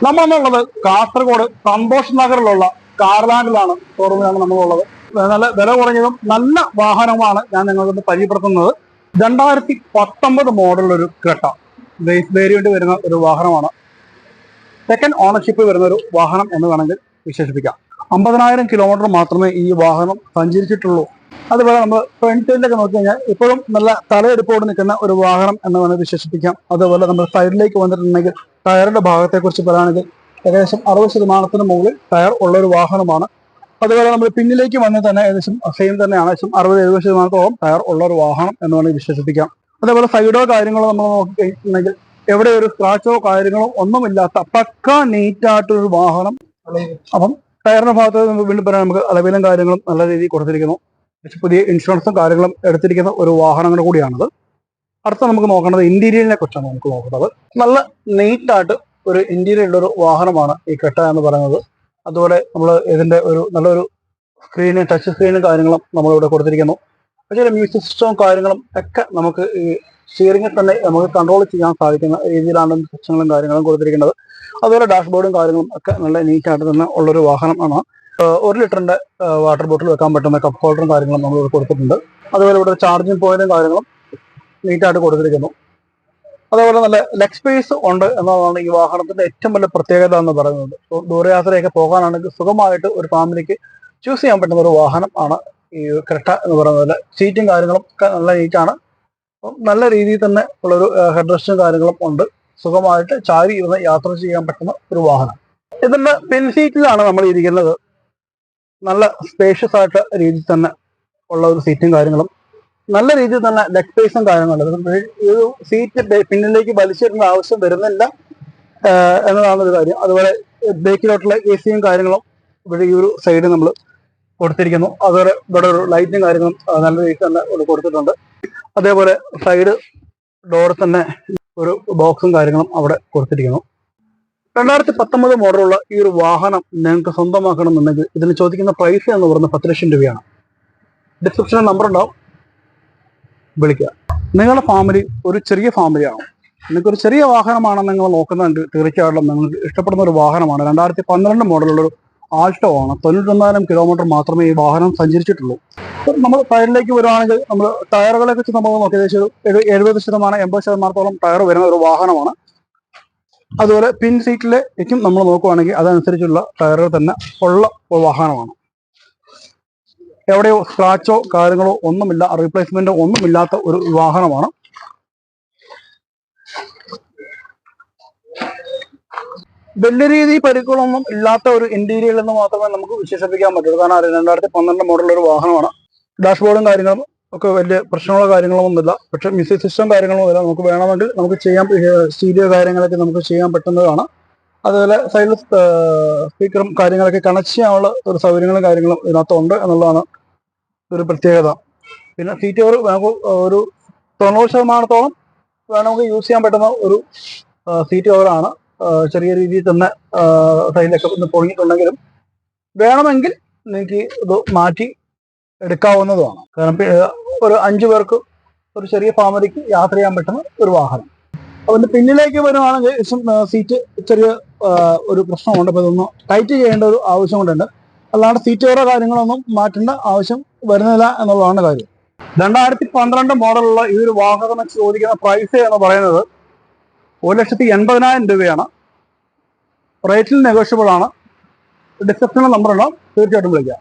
നമ്മളെന്നുള്ളത് കാസർഗോഡ് സന്തോഷ് നഗറിലുള്ള കാർലാൻഡിലാണ് ഷോറൂമിലാണ് നമ്മളുള്ളത്. നല്ല വില കുറഞ്ഞതും നല്ല വാഹനമാണ് ഞാൻ നിങ്ങൾക്ക് പരിചയപ്പെടുത്തുന്നത്. 2019 മോഡലൊരു ക്രെട്ട ബേസ് വേരിയന്റ് വരുന്ന ഒരു വാഹനമാണ്. സെക്കൻഡ് ഓണർഷിപ്പ് വരുന്ന ഒരു വാഹനം എന്ന് വേണമെങ്കിൽ വിശേഷിപ്പിക്കാം. 50,000 കിലോമീറ്റർ മാത്രമേ ഈ വാഹനം സഞ്ചരിച്ചിട്ടുള്ളൂ. അതുപോലെ നമ്മൾ ഫ്രണ്ട് സൈഡിലൊക്കെ നോക്കി കഴിഞ്ഞാൽ ഇപ്പോഴും നല്ല തലയെടുപ്പോട് നിൽക്കുന്ന ഒരു വാഹനം എന്ന് വേണമെങ്കിൽ വിശേഷിപ്പിക്കാം. അതുപോലെ നമ്മൾ സൈഡിലേക്ക് വന്നിട്ടുണ്ടെങ്കിൽ ടയറിന്റെ ഭാഗത്തെക്കുറിച്ച് പറയുകയാണെങ്കിൽ ഏകദേശം 60% മുകളിൽ ടയർ ഉള്ളൊരു വാഹനമാണ്. അതുപോലെ നമ്മൾ പിന്നിലേക്ക് വന്ന് തന്നെ ഏകദേശം സെയിം തന്നെയാണ്, ഏകദേശം 60-70% ടയർ ഉള്ള ഒരു വാഹനം എന്ന് വേണമെങ്കിൽ വിശേഷിപ്പിക്കാം. അതേപോലെ സൈഡോ കാര്യങ്ങളോ നമ്മൾ നോക്കി കഴിഞ്ഞിട്ടുണ്ടെങ്കിൽ എവിടെ ഒരു സ്ക്രാച്ചോ കാര്യങ്ങളോ ഒന്നുമില്ലാത്ത പക്ക നീറ്റായിട്ടൊരു വാഹനം. അപ്പം ടയറിന്റെ ഭാഗത്ത് വീണ്ടും പറയാൻ നമുക്ക് അലവിലും കാര്യങ്ങളും നല്ല രീതിയിൽ കൊടുത്തിരിക്കുന്നു. പുതിയ ഇൻഷുറൻസും കാര്യങ്ങളും എടുത്തിരിക്കുന്ന ഒരു വാഹനങ്ങൾ കൂടിയാണത്. അടുത്ത നമുക്ക് നോക്കേണ്ടത് ഇന്റീരിയറിനെ കുറിച്ചാണ് നമുക്ക് നോക്കുന്നത്. നല്ല നീറ്റായിട്ട് ഒരു ഇന്റീരിയർ ഒരു വാഹനമാണ് ഈ ക്രെട്ട എന്ന് പറയുന്നത്. അതുപോലെ നമ്മൾ ഇതിന്റെ ഒരു നല്ലൊരു സ്ക്രീന്, ടച്ച് സ്ക്രീനും കാര്യങ്ങളും നമ്മളിവിടെ കൊടുത്തിരിക്കുന്നു. പക്ഷേ മ്യൂസിക് സിസ്റ്റവും കാര്യങ്ങളും ഒക്കെ നമുക്ക് ഈ സ്റ്റിയറിംഗിൽ തന്നെ നമുക്ക് കൺട്രോൾ ചെയ്യാൻ സാധിക്കുന്ന രീതിയിലാണ് സെക്ഷനുകളും കാര്യങ്ങളും കൊടുത്തിരിക്കുന്നത്. അതുപോലെ ഡാഷ്ബോർഡും കാര്യങ്ങളും ഒക്കെ നല്ല നീറ്റായിട്ട് തന്നെ ഉള്ളൊരു വാഹനമാണ്. 1 ലിറ്ററിന്റെ വാട്ടർ ബോട്ടിൽ വെക്കാൻ പറ്റുന്ന കപ്പ് ഹോൾഡറും കാര്യങ്ങളും നമ്മൾ ഇവിടെ കൊടുത്തിട്ടുണ്ട്. അതുപോലെ ഇവിടെ ചാർജിങ് പോയിന്റും കാര്യങ്ങളും നീറ്റായിട്ട് കൊടുത്തിരിക്കുന്നു. അതേപോലെ നല്ല ലെഗ് സ്പേസ് ഉണ്ട് എന്നതാണ് ഈ വാഹനത്തിന്റെ ഏറ്റവും വലിയ പ്രത്യേകത എന്ന് പറയുന്നത്. ദൂരയാത്രയൊക്കെ പോകാനാണെങ്കിൽ സുഖമായിട്ട് ഒരു ഫാമിലിക്ക് ചൂസ് ചെയ്യാൻ പറ്റുന്ന ഒരു വാഹനം ആണ് ഈ ക്രെട്ട എന്ന് പറയുന്നത്. സീറ്റും കാര്യങ്ങളും ഒക്കെ നല്ല നീറ്റാണ്. നല്ല രീതിയിൽ തന്നെ ഉള്ളൊരു ഹെഡ് റെസ്റ്റും കാര്യങ്ങളും ഉണ്ട്. സുഖമായിട്ട് ചാരി ഇരുന്ന് യാത്ര ചെയ്യാൻ പറ്റുന്ന ഒരു വാഹനം. ഇതിന്റെ പിൻ സീറ്റിലാണ് നമ്മൾ ഇരിക്കുന്നത്. നല്ല സ്പേഷ്യസ് ആയിട്ട് രീതിയിൽ തന്നെ ഉള്ള ഒരു സീറ്റും കാര്യങ്ങളും, നല്ല രീതിയിൽ തന്നെ ലെഗ് സ്പേസും കാര്യങ്ങളും. ഈ ഒരു സീറ്റ് പിന്നിലേക്ക് വലിച്ചിരുന്ന ആവശ്യം വരുന്നില്ല എന്നതാണ് ഒരു കാര്യം. അതുപോലെ ബേക്കിലോട്ടുള്ള AC കാര്യങ്ങളും ഇവിടെ ഈ ഒരു സൈഡ് നമ്മൾ കൊടുത്തിരിക്കുന്നു. അതുപോലെ ഇവിടെ ഒരു ലൈറ്റും കാര്യങ്ങളും നല്ല രീതിയിൽ തന്നെ ഇവിടെ കൊടുത്തിട്ടുണ്ട്. അതേപോലെ സൈഡ് ഡോർ തന്നെ ഒരു ബോക്സും കാര്യങ്ങളും അവിടെ കൊടുത്തിരിക്കുന്നു. 2019 മോഡലുള്ള ഈ ഒരു വാഹനം നിങ്ങൾക്ക് സ്വന്തമാക്കണമെന്നുണ്ടെങ്കിൽ ഇതിന് ചോദിക്കുന്ന പ്രൈസ് എന്ന് പറയുന്നത് 10 ലക്ഷം രൂപയാണ്. ഡിസ്ക്രിപ്ഷനിൽ നമ്പർ ഉണ്ടാവും, വിളിക്കുക. നിങ്ങളുടെ ഫാമിലി ഒരു ചെറിയ ഫാമിലിയാണോ? നിങ്ങൾക്കൊരു ചെറിയ വാഹനമാണ് നിങ്ങൾ നോക്കുന്നുണ്ട്, തീർച്ചയായിട്ടും നിങ്ങൾക്ക് ഇഷ്ടപ്പെടുന്ന ഒരു വാഹനമാണ്. 2012 മോഡലുള്ളൊരു ആൾട്ടോ ആണ്. 91,000 കിലോമീറ്റർ മാത്രമേ ഈ വാഹനം സഞ്ചരിച്ചിട്ടുള്ളൂ. നമ്മൾ ടയറിലേക്ക് വരുവാണെങ്കിൽ നമ്മൾ ടയറുകളെ കുറിച്ച് നമ്മൾ നോക്കി ഏകദേശം 70%-80% ടയർ വരുന്ന ഒരു വാഹനമാണ്. അതുപോലെ പിൻ സീറ്റിലേക്കും നമ്മൾ നോക്കുവാണെങ്കിൽ അതനുസരിച്ചുള്ള ടയറുകൾ തന്നെ ഉള്ള ഒരു വാഹനമാണ്. എവിടെയോ സ്ക്രാച്ചോ കാര്യങ്ങളോ ഒന്നുമില്ല, റീപ്ലേസ്മെന്റോ ഒന്നുമില്ലാത്ത ഒരു വാഹനമാണ്. വലിയ രീതി പരിക്കുകളൊന്നും ഇല്ലാത്ത ഒരു ഇന്റീരിയർ എന്ന് മാത്രമേ നമുക്ക് വിശേഷിപ്പിക്കാൻ പറ്റുള്ളൂ. കാരണം 2012 മോഡലുള്ള ഒരു വാഹനമാണ്. ഡാഷ്ബോർഡും കാര്യങ്ങളും ഒക്കെ വലിയ പ്രശ്നങ്ങളോ കാര്യങ്ങളോ ഒന്നുമില്ല. പക്ഷെ മ്യൂസിക് സിസ്റ്റം കാര്യങ്ങളോ ഇല്ല. നമുക്ക് വേണമെങ്കിൽ നമുക്ക് ചെയ്യാൻ സ്റ്റീരിയോ കാര്യങ്ങളൊക്കെ നമുക്ക് ചെയ്യാൻ പറ്റുന്നതാണ്. അതുപോലെ സൈഡിൽ സ്പീക്കറും കാര്യങ്ങളൊക്കെ കണക്ട് ചെയ്യാനുള്ള ഒരു സൗകര്യങ്ങളും കാര്യങ്ങളും ഇതിനകത്തുണ്ട് എന്നുള്ളതാണ് ഒരു പ്രത്യേകത. പിന്നെ സീറ്റ് കവർ നമുക്ക് ഒരു 90% വേണമെങ്കിൽ യൂസ് ചെയ്യാൻ പറ്റുന്ന ഒരു സീറ്റ് കവറാണ്. ചെറിയ രീതിയിൽ തന്നെ സൈഡിലൊക്കെ ഒന്ന് പൊങ്ങിയിട്ടുണ്ടെങ്കിലും വേണമെങ്കിൽ നിങ്ങൾക്ക് ഇത് മാറ്റി എടുക്കാവുന്നതുമാണ്. കാരണം ഒരു 5 പേർക്ക് ഒരു ചെറിയ ഫാമിലിക്ക് യാത്ര ചെയ്യാൻ പറ്റുന്ന ഒരു വാഹനം. അതിന്റെ പിന്നിലേക്ക് വരുവാണെങ്കിൽ സീറ്റ് ചെറിയ ഒരു പ്രശ്നമുണ്ട്. അപ്പോൾ ഇതൊന്ന് ടൈറ്റ് ചെയ്യേണ്ട ഒരു ആവശ്യം കൊണ്ടുണ്ട്. അല്ലാണ്ട് സീറ്റ് കവറോ കാര്യങ്ങളൊന്നും മാറ്റേണ്ട ആവശ്യം വരുന്നില്ല എന്നുള്ളതാണ് കാര്യം. 2012 മോഡലുള്ള ഈ ഒരു വാഹനം ചോദിക്കുന്ന പ്രൈസ് എന്ന് പറയുന്നത് 1,80,000 രൂപയാണ്. റേറ്റിൽ നെഗോഷ്യബിൾ ആണ്. ഡിസ്ക്രിപ്ഷനിൽ നമ്പറുണ്ടാവും, തീർച്ചയായിട്ടും വിളിക്കാം.